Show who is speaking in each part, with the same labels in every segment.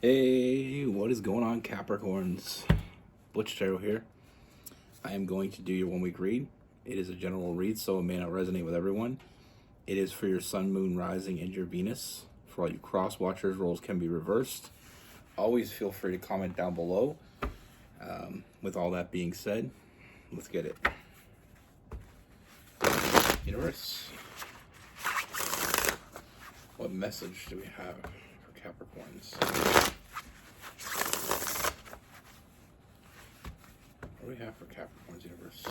Speaker 1: Hey, what is going on, Capricorns? Butch Tarot here. I am going to do your 1 week read. It is a general read, so it may not resonate with everyone. It is for your Sun, Moon, Rising, and your Venus. For all you cross watchers, roles can be reversed. Always feel free to comment down below. With all that being said, let's get it. Universe, what message do we have for Capricorns? What do we have for Capricorn's universe?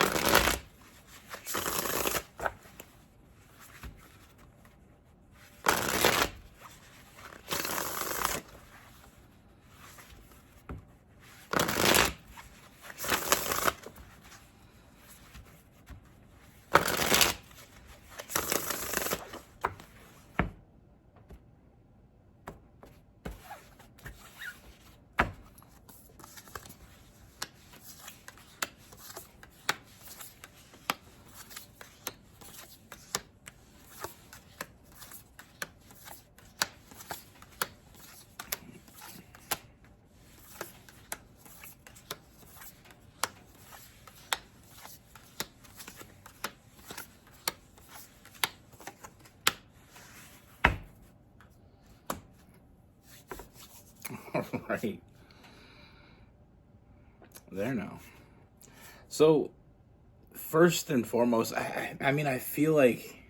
Speaker 1: All right. There now. So, first and foremost, I feel like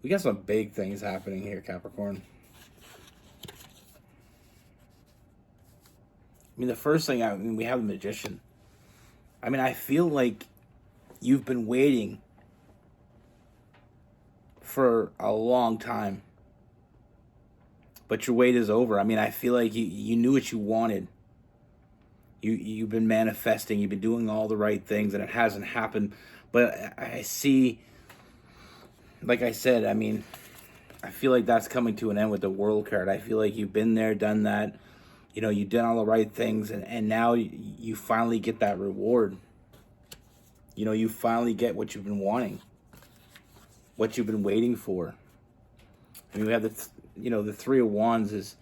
Speaker 1: we got some big things happening here, Capricorn. The first thing, we have the Magician. I feel like you've been waiting for a long time, but your wait is over. I feel like you knew what you wanted. You've been manifesting, you've been doing all the right things, and it hasn't happened. But I see, like I said, I feel like that's coming to an end with the World card. I feel like you've been there, done that. You did all the right things, and now you finally get that reward. You finally get what you've been wanting, what you've been waiting for. We have the Three of Wands is,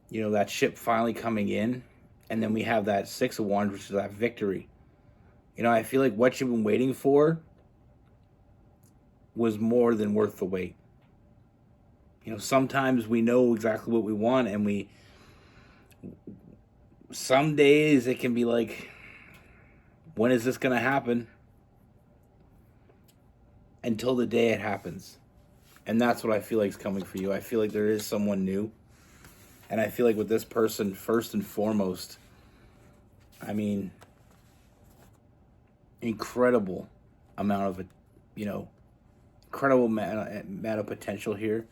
Speaker 1: that ship finally coming in. And then we have that Six of Wands, which is that victory. I feel like what you've been waiting for was more than worth the wait. Sometimes we know exactly what we want, and some days it can be like, when is this going to happen? Until the day it happens. And that's what I feel like is coming for you. I feel like there is someone new. And I feel like with this person, first and foremost, incredible amount of, incredible amount of potential here.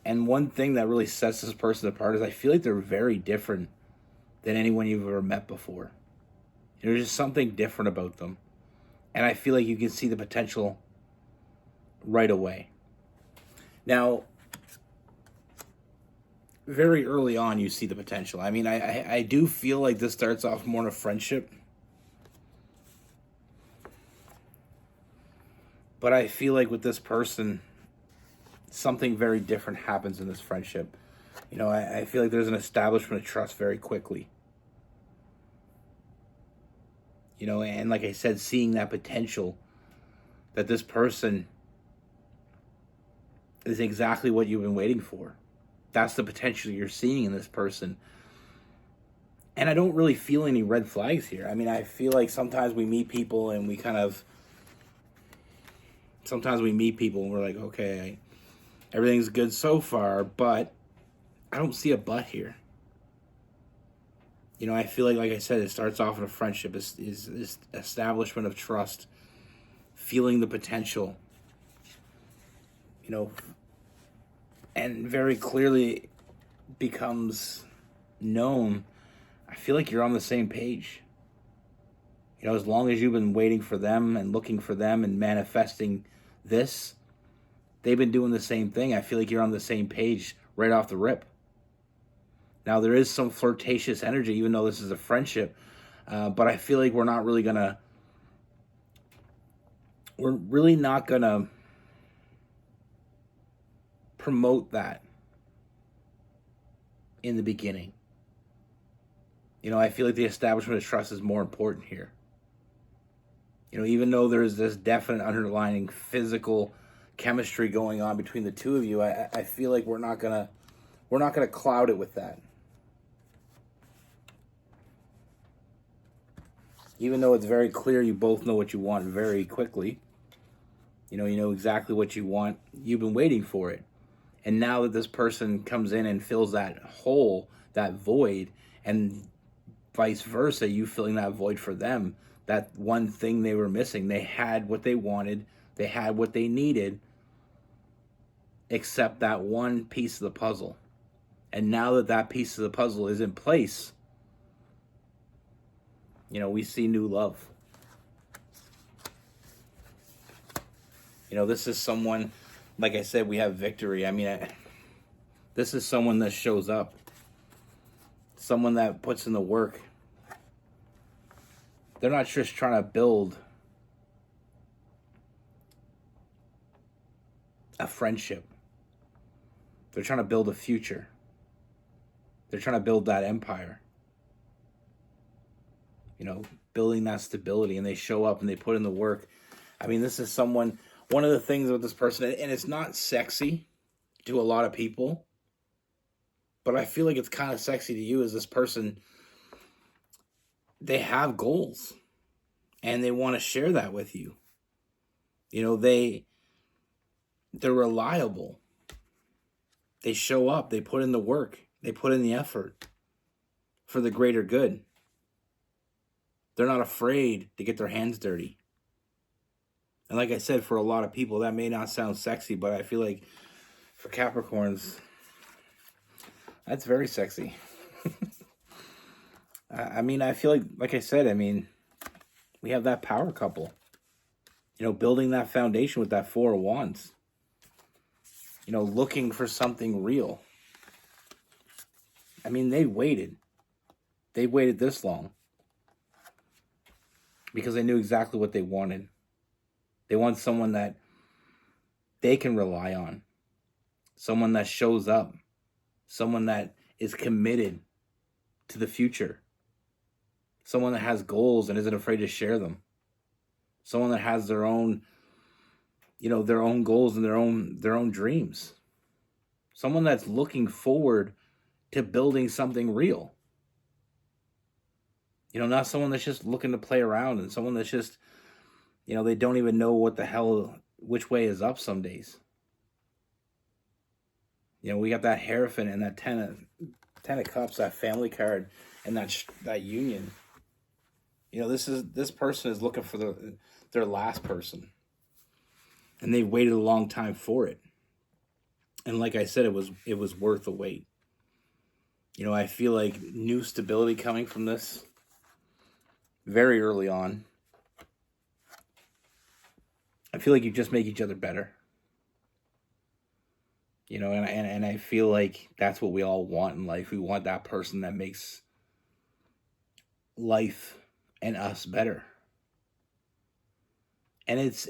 Speaker 1: And one thing that really sets this person apart is I feel like they're very different than anyone you've ever met before. There's just something different about them. And I feel like you can see the potential right away. Now, very early on, you see the potential. I do feel like this starts off more in a friendship. But I feel like with this person, something very different happens in this friendship. I feel like there's an establishment of trust very quickly. And like I said, seeing that potential, that this person is exactly what you've been waiting for. That's the potential you're seeing in this person. And I don't really feel any red flags here. I feel like sometimes we meet people and sometimes we meet people and we're like, okay, everything's good so far, but I don't see a but here. I feel like I said, it starts off in a friendship, is establishment of trust, feeling the potential, and very clearly becomes known. I feel like you're on the same page. As long as you've been waiting for them and looking for them and manifesting this, they've been doing the same thing. I feel like you're on the same page right off the rip. Now, there is some flirtatious energy, even though this is a friendship, but I feel like we're really not gonna promote that. in the beginning. I feel like the establishment of trust is more important here. Even though there's this definite underlying physical chemistry going on between the two of you, I feel like we're not gonna cloud it with that. Even though it's very clear you both know what you want very quickly. You know exactly what you want. You've been waiting for it. And now that this person comes in and fills that hole, that void, and vice versa, you filling that void for them, that one thing they were missing. They had what they wanted, they had what they needed, except that one piece of the puzzle. And now that that piece of the puzzle is in place, we see new love. This is someone, like I said, we have victory. This is someone that shows up, someone that puts in the work. They're not just trying to build a friendship. They're trying to build a future. They're trying to build that empire. Building that stability, and they show up and they put in the work. This is someone, one of the things with this person, and it's not sexy to a lot of people, but I feel like it's kind of sexy to you, as this person, they have goals and they want to share that with you. They're reliable. They show up, they put in the work, they put in the effort for the greater good. They're not afraid to get their hands dirty. And like I said, for a lot of people, that may not sound sexy, but I feel like for Capricorns, that's very sexy. I feel like I said, we have that power couple. Building that foundation with that Four of Wands. Looking for something real. They waited. They waited this long because they knew exactly what they wanted. They want someone that they can rely on. Someone that shows up. Someone that is committed to the future. Someone that has goals and isn't afraid to share them. Someone that has their own, their own goals and their own dreams. Someone that's looking forward to building something real. Not someone that's just looking to play around, and someone that's just, they don't even know what the hell, which way is up some days. We got that Hierophant and that Ten of Cups, that family card, and that union. This person is looking for their last person, and they waited a long time for it. And like I said, it was worth the wait. I feel like new stability coming from this very early on. I feel like you just make each other better. And I feel like that's what we all want in life. We want that person that makes life and us better. And it's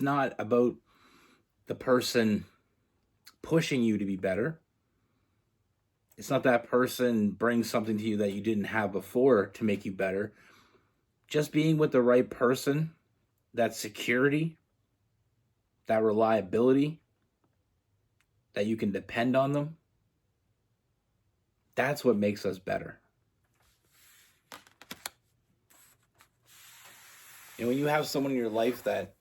Speaker 1: not about the person pushing you to be better. It's not that person brings something to you that you didn't have before to make you better. Just being with the right person, that security, that reliability, that you can depend on them, that's what makes us better. When you have someone in your life that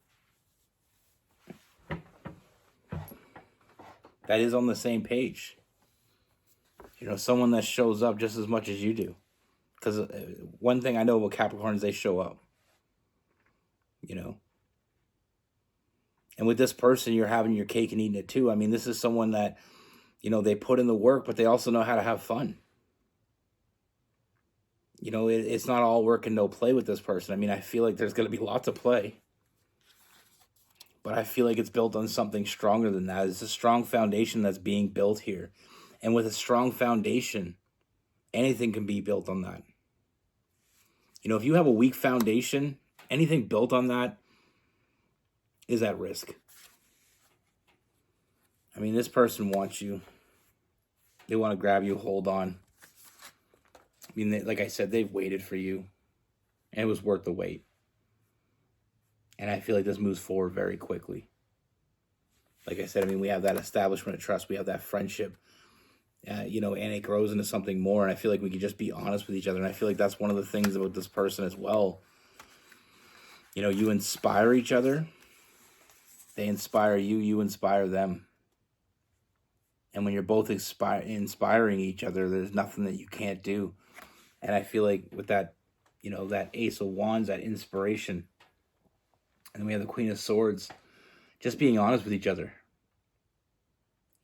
Speaker 1: is on the same page, someone that shows up just as much as you do. Because one thing I know about Capricorn is they show up. And with this person, you're having your cake and eating it too. This is someone that, they put in the work, but they also know how to have fun. It's not all work and no play with this person. I feel like there's going to be lots of play. But I feel like it's built on something stronger than that. It's a strong foundation that's being built here. And with a strong foundation, anything can be built on that. If you have a weak foundation, anything built on that is at risk. This person wants you. They want to grab you, hold on. I mean, like I said, they've waited for you, and it was worth the wait. And I feel like this moves forward very quickly. Like I said, I mean, we have that establishment of trust. We have that friendship, and it grows into something more. And I feel like we can just be honest with each other. And I feel like that's one of the things about this person as well. You inspire each other. They inspire you. You inspire them. And when you're both inspiring each other, there's nothing that you can't do. And I feel like with that, that Ace of Wands, that inspiration, and then we have the Queen of Swords, just being honest with each other.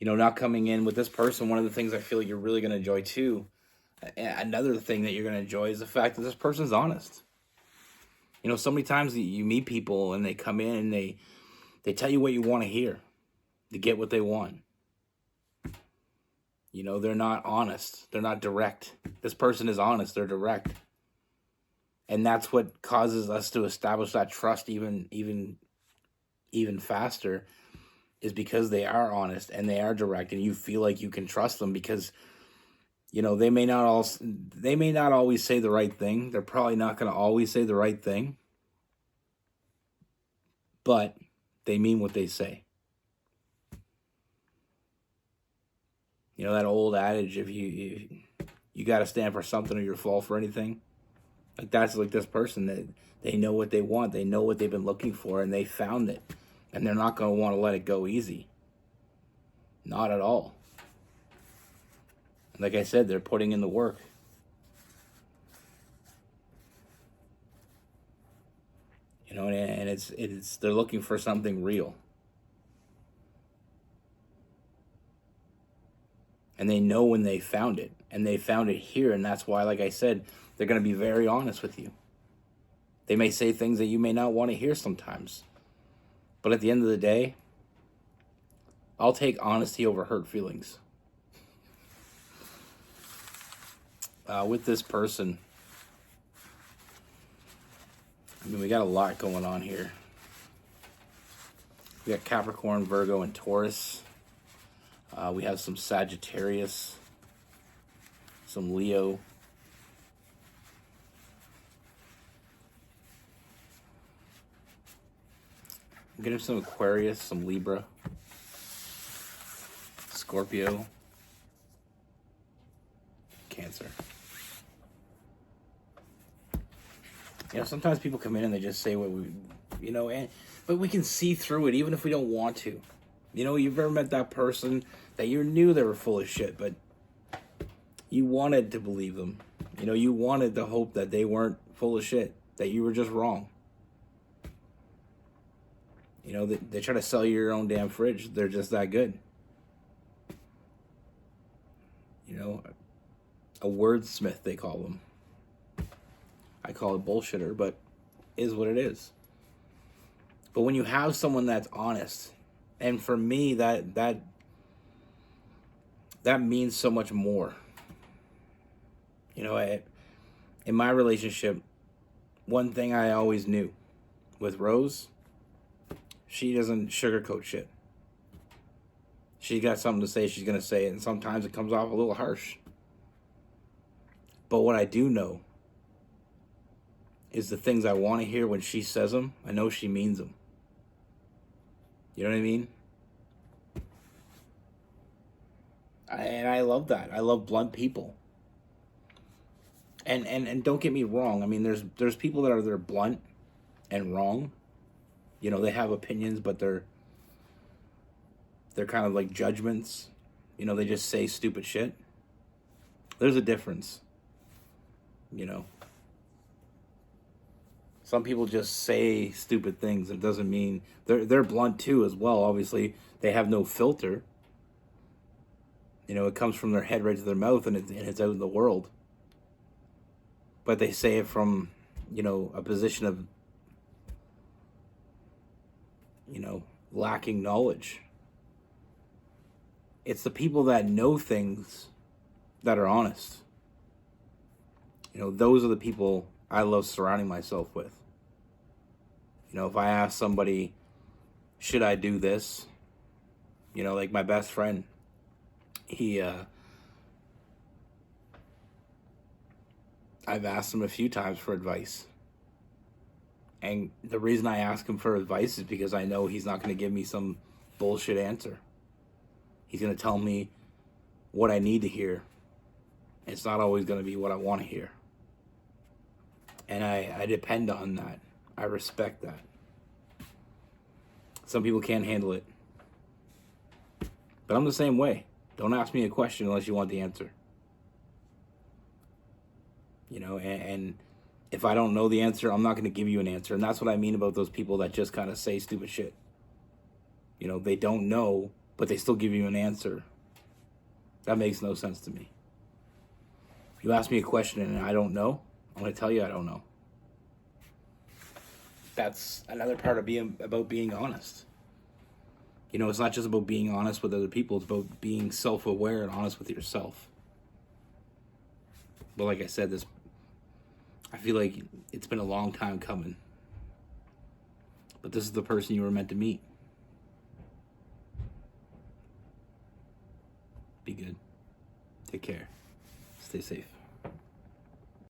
Speaker 1: Not coming in with this person. One of the things I feel like you're really going to enjoy too, another thing that you're going to enjoy is the fact that this person's honest. So many times you meet people and they come in and they tell you what you want to hear to get what they want. They're not honest. They're not direct. This person is honest. They're direct. And that's what causes us to establish that trust even faster, is because they are honest and they are direct, and you feel like you can trust them because, they may not always say the right thing. They're probably not going to always say the right thing, but they mean what they say. That old adage, if you got to stand for something or you'll fall for anything. Like, that's like this person, that they know what they want. They know what they've been looking for, and they found it. And they're not going to want to let it go easy. Not at all. Like I said, they're putting in the work. And it's they're looking for something real. And they know when they found it. And they found it here. And that's why, like I said, they're going to be very honest with you. They may say things that you may not want to hear sometimes. But at the end of the day, I'll take honesty over hurt feelings. With this person, I mean, we got a lot going on here. We got Capricorn, Virgo, and Taurus. We have some Sagittarius, some Leo. I'm getting some Aquarius, some Libra, Scorpio, Cancer. Sometimes people come in and they just say what we, but we can see through it even if we don't want to. You've ever met that person that you knew they were full of shit, but you wanted to believe them. You wanted to hope that they weren't full of shit, that you were just wrong. They try to sell you your own damn fridge. They're just that good. A wordsmith, they call them. I call it bullshitter, but is what it is. But when you have someone that's honest, and for me, that means so much more. In my relationship, one thing I always knew with Rose, she doesn't sugarcoat shit. She's got something to say, she's going to say it, and sometimes it comes off a little harsh. But what I do know is the things I want to hear when she says them, I know she means them. You know what I mean? And I love that. I love blunt people. And don't get me wrong. I mean, there's people that are blunt and wrong. They have opinions, but they're kind of like judgments. They just say stupid shit. There's a difference. Some people just say stupid things. It doesn't mean they're blunt too as well. Obviously, they have no filter. It comes from their head right to their mouth, and it's out in the world. But they say it from, a position of, lacking knowledge. It's the people that know things that are honest. Those are the people I love surrounding myself with. If I ask somebody, should I do this? Like my best friend, he I've asked him a few times for advice. And the reason I ask him for advice is because I know he's not going to give me some bullshit answer. He's going to tell me what I need to hear. It's not always going to be what I want to hear. And I depend on that. I respect that. Some people can't handle it. But I'm the same way. Don't ask me a question unless you want the answer. You know, and if I don't know the answer, I'm not going to give you an answer. And that's what I mean about those people that just kind of say stupid shit. You know, they don't know, but they still give you an answer. That makes no sense to me. You ask me a question and I don't know, I'm going to tell you I don't know. That's another part of being honest. You know, it's not just about being honest with other people. It's about being self-aware and honest with yourself. But like I said, I feel like it's been a long time coming. But this is the person you were meant to meet. Be good. Take care. Stay safe.